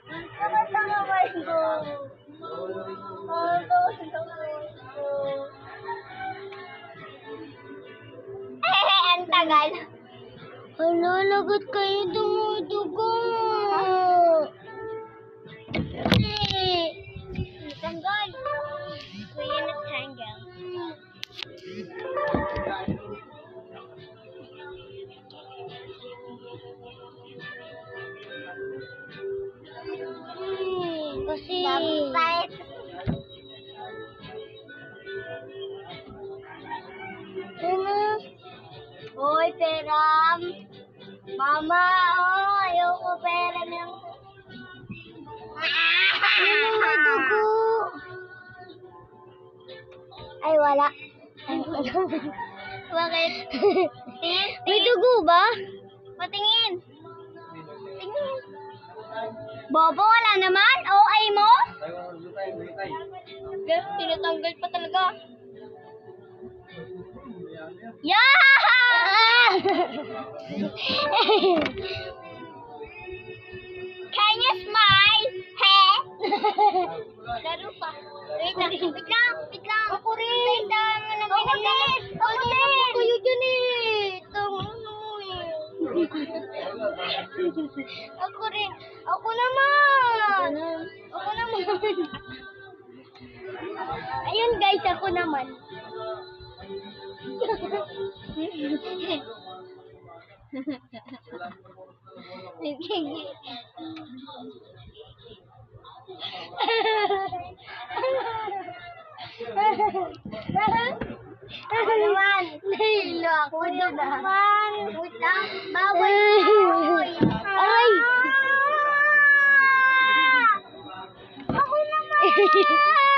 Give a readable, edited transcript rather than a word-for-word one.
Ang kamay ko. Ang tagal. Ano, lagot kayo dumudugo. Tanggal. Kuya na tanggal. Kasi hoy, Peram. Mama, ayoko Peram lang. Dugo. Ay, wala. Bakit? May dugo ba? Patingin. Tingin. Bobo, wala naman. OA mo? Tinatanggal pa talaga. Yeah! Can you smile? He? Laro pa. Wait lang. Ako rin. Ako din. Kayo dyan eh. Ako rin. Ako naman. Ayun guys, ako naman. Ako naman. Nahilo ako naman. Wait lang. Bawal. Aray. Ako naman.